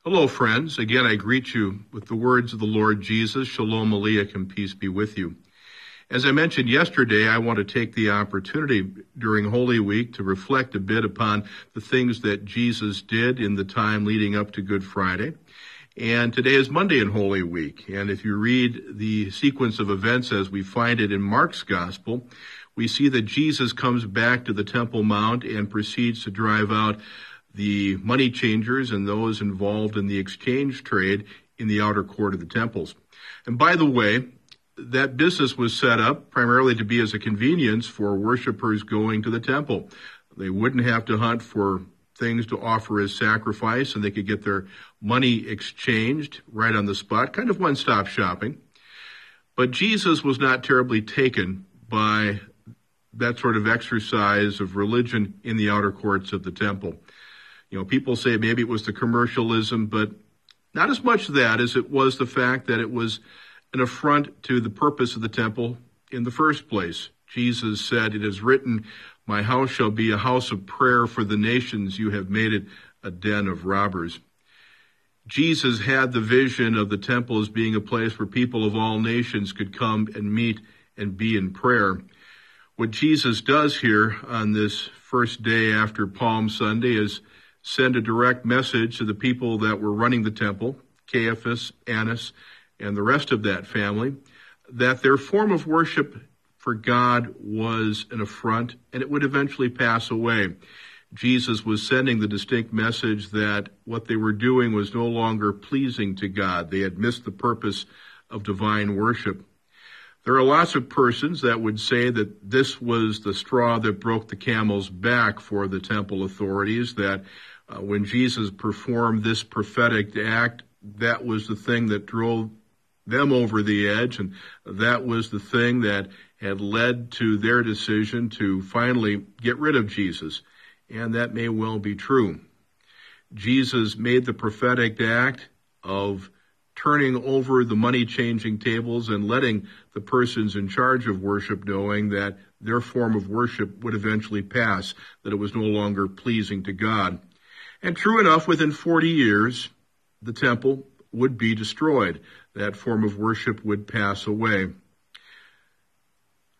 Hello, friends. Again, I greet you with the words of the Lord Jesus. Shalom Aleichem, peace be with you. As I mentioned yesterday, I want to take the opportunity during Holy Week to reflect a bit upon the things that Jesus did in the time leading up to Good Friday. And today is Monday in Holy Week. And if you read the sequence of events as we find it in Mark's Gospel, we see that Jesus comes back to the Temple Mount and proceeds to drive out the money changers and those involved in the exchange trade in the outer court of the temples. And by the way, that business was set up primarily to be as a convenience for worshipers going to the temple. They wouldn't have to hunt for things to offer as sacrifice, and they could get their money exchanged right on the spot, kind of one-stop shopping. But Jesus was not terribly taken by that sort of exercise of religion in the outer courts of the temple. You know, people say maybe it was the commercialism, but not as much that as it was the fact that it was an affront to the purpose of the temple in the first place. Jesus said, "It is written, my house shall be a house of prayer for the nations. You have made it a den of robbers." Jesus had the vision of the temple as being a place where people of all nations could come and meet and be in prayer. What Jesus does here on this first day after Palm Sunday is send a direct message to the people that were running the temple, Caiaphas, Annas, and the rest of that family, that their form of worship for God was an affront and it would eventually pass away. Jesus was sending the distinct message that what they were doing was no longer pleasing to God. They had missed the purpose of divine worship. There are lots of persons that would say that this was the straw that broke the camel's back for the temple authorities, that when Jesus performed this prophetic act, that was the thing that drove them over the edge, and that was the thing that had led to their decision to finally get rid of Jesus. And that may well be true. Jesus made the prophetic act of turning over the money-changing tables and letting the persons in charge of worship knowing that their form of worship would eventually pass, that it was no longer pleasing to God. And true enough, within 40 years, the temple would be destroyed. That form of worship would pass away.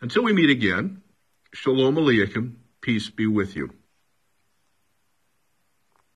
Until we meet again, Shalom Aleichem, peace be with you.